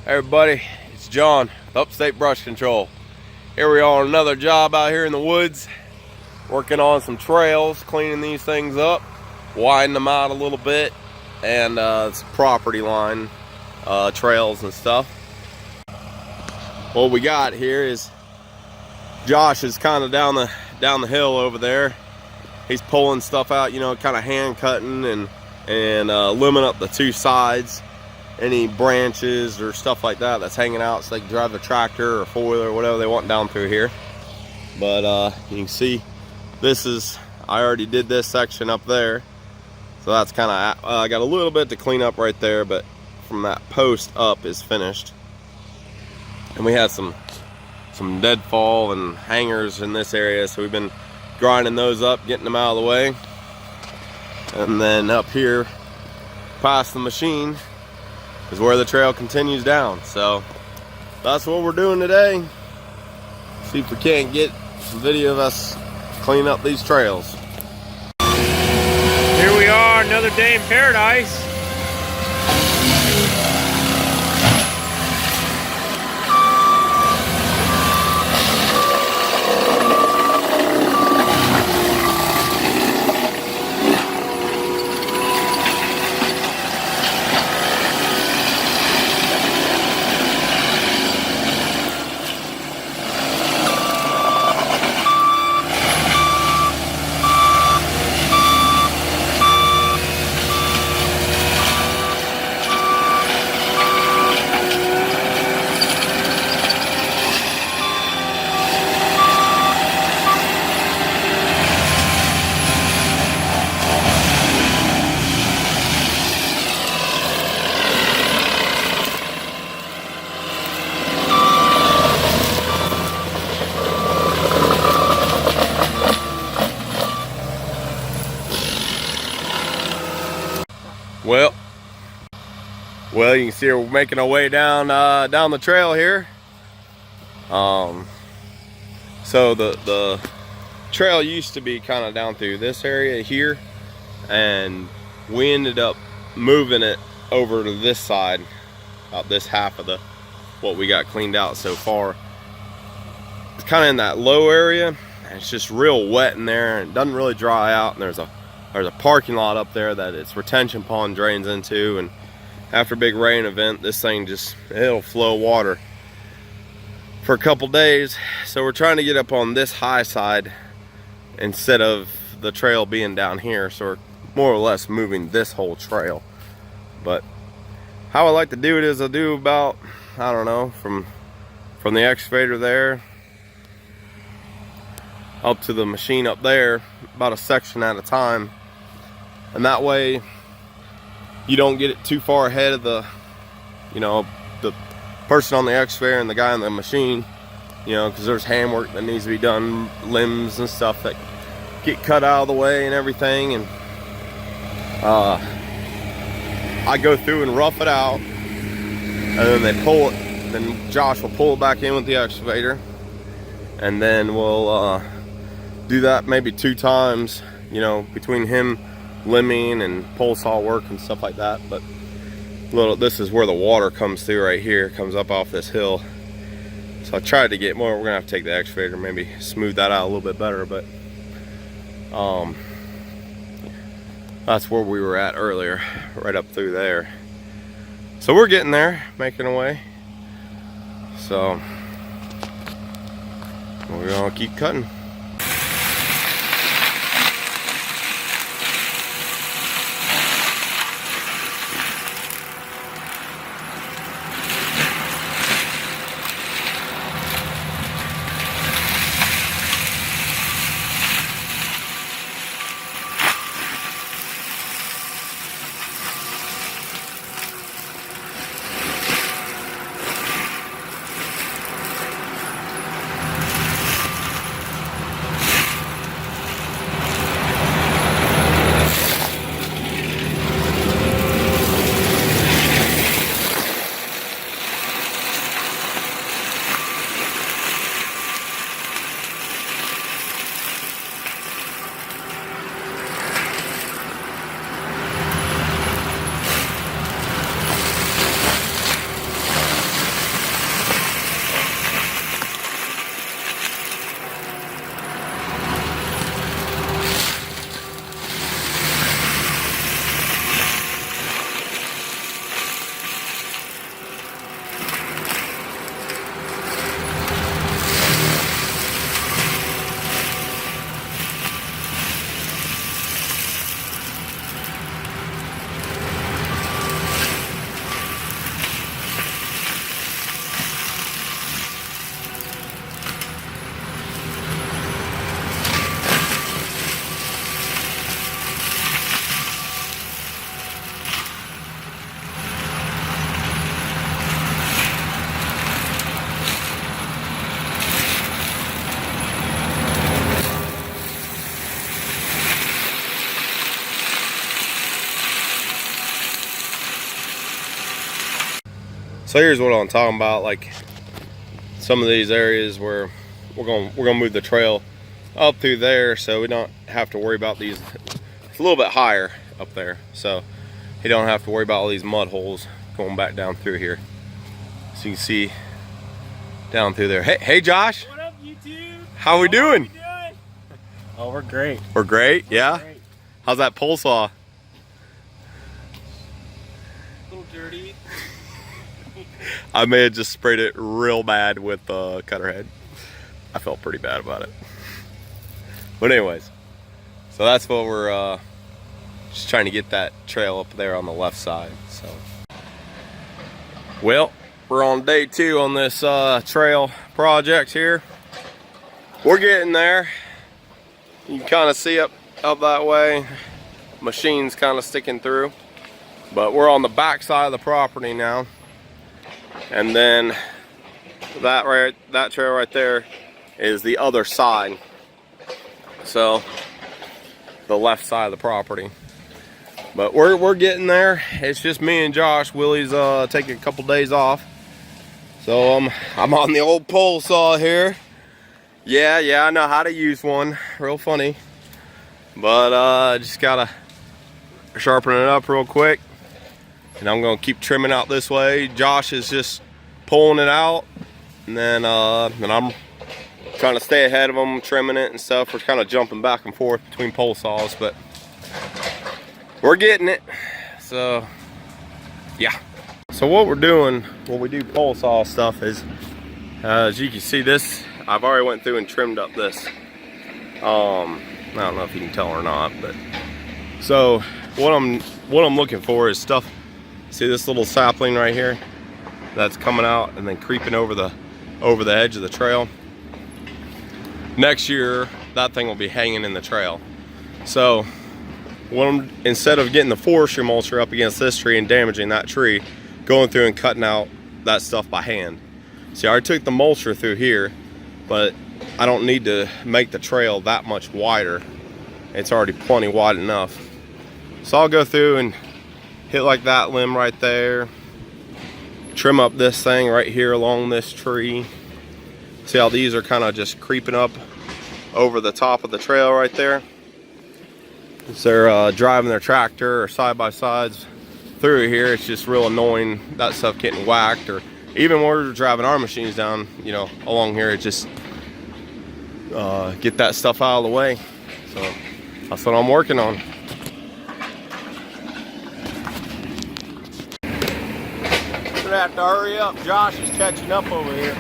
Hey everybody, it's John with Upstate Brush Control. Here we are on another job out here in the woods, working on some trails, cleaning these things up, widening them out a little bit, and it's property line trails and stuff. What we got here is Josh is kind of down the hill over there. He's pulling stuff out, you know, kind of hand cutting and limbing up the two sides. Any branches or stuff like that that's hanging out so they can drive the tractor or four-wheeler or whatever they want down through here. But you can see I already did this section up there, so that's kind of I got a little bit to clean up right there, but from that post up is finished. And we had some deadfall and hangers in this area, so we've been grinding those up, getting them out of the way. And then up here past the machine is where the trail continues down. So that's what we're doing today. See if we can't get some video of us cleaning up these trails. Here we are, another day in paradise. Well, you can see we're making our way down the trail here. So the trail used to be kind of down through this area here, and we ended up moving it over to this side, about this half of what we got cleaned out so far. It's kind of in that low area, and it's just real wet in there, and it doesn't really dry out. And there's a parking lot up there that its retention pond drains into, and after a big rain event, this thing it'll flow water for a couple days. So we're trying to get up on this high side instead of the trail being down here. So we're more or less moving this whole trail. But how I like to do it is I do about, I don't know, from the excavator there up to the machine up there, about a section at a time. And that way you don't get it too far ahead of the person on the excavator and the guy on the machine, because there's handwork that needs to be done, limbs and stuff that get cut out of the way and everything. And I go through and rough it out, and then they pull it. Then Josh will pull it back in with the excavator, and then we'll do that maybe 2 times, between him limbing and pole saw work and stuff like that. But this is where the water comes through right here, comes up off this hill. So I tried to get more. We're gonna have to take the excavator, maybe smooth that out a little bit better, but that's where we were at earlier, right up through there. So we're getting there, making our way. So we're gonna keep cutting. So here's what I'm talking about, like some of these areas where we're gonna move the trail up through there so we don't have to worry about these. It's a little bit higher up there, so you don't have to worry about all these mud holes going back down through here. So you can see down through there. Hey Josh. What up, YouTube? How we doing? Oh, we're great. We're great, yeah? Great. How's that pole saw? A little dirty. I may have just sprayed it real bad with the cutter head. I felt pretty bad about it. But anyways, so that's what we're just trying to get that trail up there on the left side. So, well, we're on day 2 on this trail project here. We're getting there. You can kind of see up that way. Machine's kind of sticking through. But we're on the back side of the property now. And then that trail right there is the other side. So the left side of the property. But we're getting there. It's just me and Josh. Willie's taking a couple days off. So I'm on the old pole saw here. Yeah, I know how to use one. Real funny. But just gotta sharpen it up real quick. And I'm gonna keep trimming out this way. Josh is just pulling it out. And then I'm trying to stay ahead of him, trimming it and stuff. We're kind of jumping back and forth between pole saws, but we're getting it. So yeah. So what we're doing when we do pole saw stuff is, as you can see, this I've already went through and trimmed up this. I don't know if you can tell or not, but so what I'm looking for is stuff. See this little sapling right here that's coming out and then creeping over the edge of the trail. Next year that thing will be hanging in the trail. So instead of getting the forestry mulcher up against this tree and damaging that tree, going through and cutting out that stuff by hand. See, I already took the mulcher through here, but I don't need to make the trail that much wider. It's already plenty wide enough. So I'll go through and hit like that limb right there, trim up this thing right here along this tree. See how these are kind of just creeping up over the top of the trail right there. As they're driving their tractor or side-by-sides through here, it's just real annoying, that stuff getting whacked. Or even when we're driving our machines down, you know, along here, it just get that stuff out of the way. So that's what I'm working on. Gonna have to hurry up. Josh is catching up over here.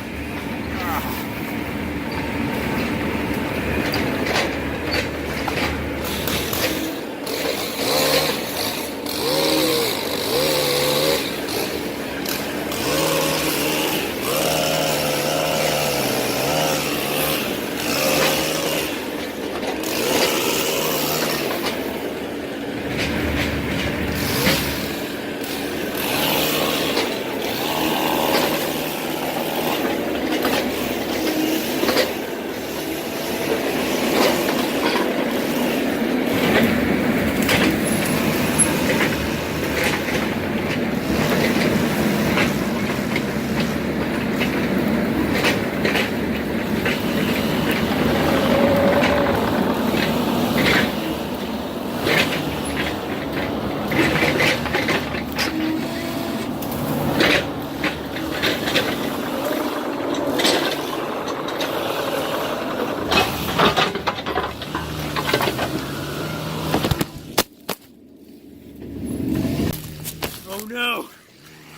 Oh no!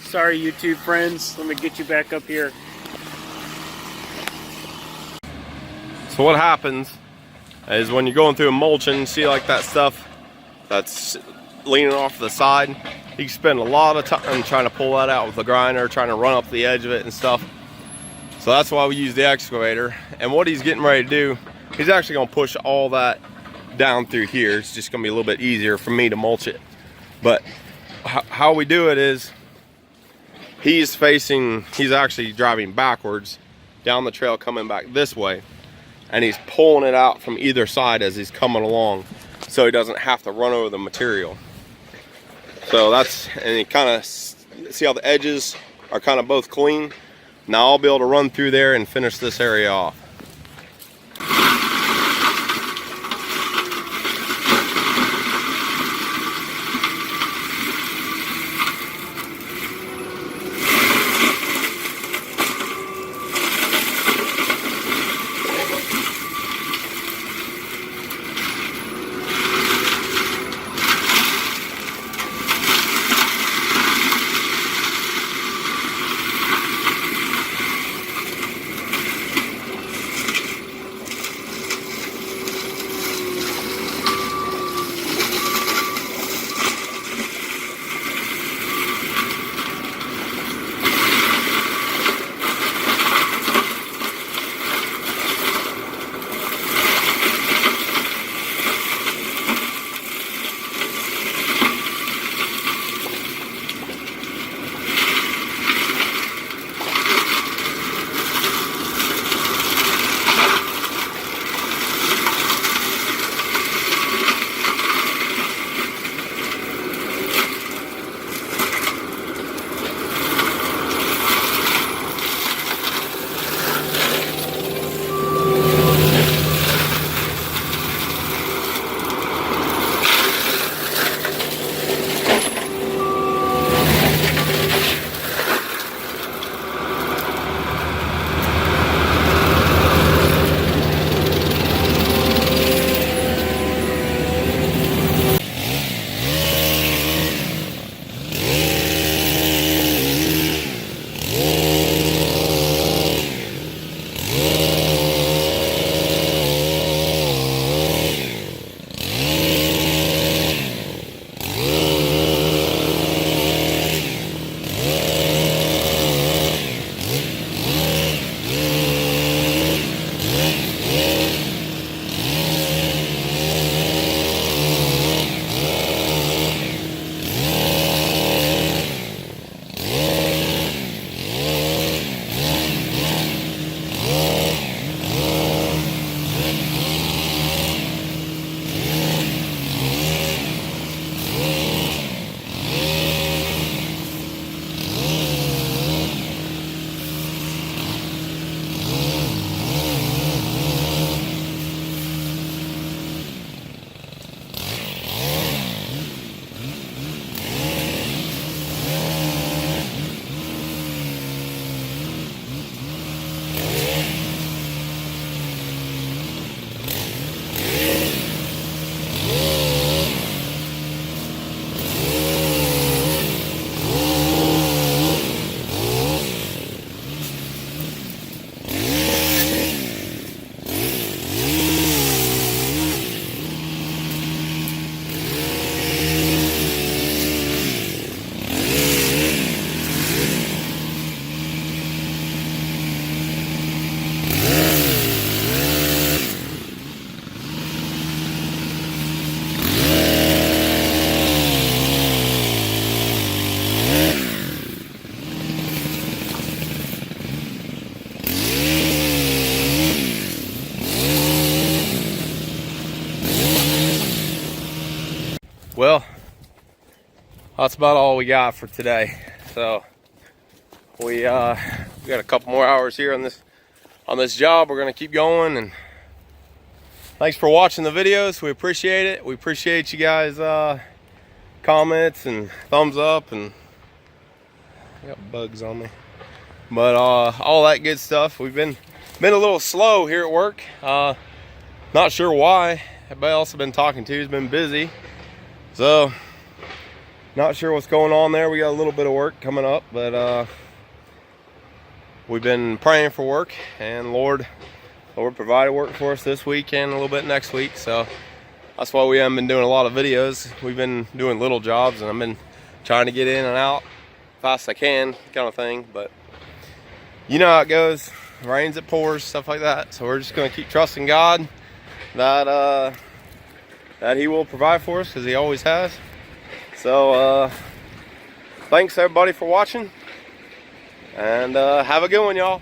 Sorry, YouTube friends. Let me get you back up here. So what happens is when you're going through a mulching, see like that stuff that's leaning off to the side, you can spend a lot of time trying to pull that out with the grinder, trying to run up the edge of it and stuff. So that's why we use the excavator. And what he's getting ready to do, he's actually going to push all that down through here. It's just going to be a little bit easier for me to mulch it. But how we do it is he's actually driving backwards down the trail, coming back this way, and he's pulling it out from either side as he's coming along, so he doesn't have to run over the material. So and you kind of see how the edges are kind of both clean. Now I'll be able to run through there and finish this area off. Well, that's about all we got for today. So we got a couple more hours here on this job. We're gonna keep going, and thanks for watching the videos. We appreciate it. We appreciate you guys comments and thumbs up, and I got bugs on me, but all that good stuff. We've been a little slow here at work. Not sure why. Everybody else I've been talking to has been busy, so not sure what's going on there. We got a little bit of work coming up, but we've been praying for work, and Lord provided work for us this week and a little bit next week. So that's why we haven't been doing a lot of videos. We've been doing little jobs, and I've been trying to get in and out fast as I can, kind of thing. But you know how it goes. It rains, it pours, stuff like that. So we're just going to keep trusting God that He will provide for us, because He always has. So thanks everybody for watching, and have a good one, y'all.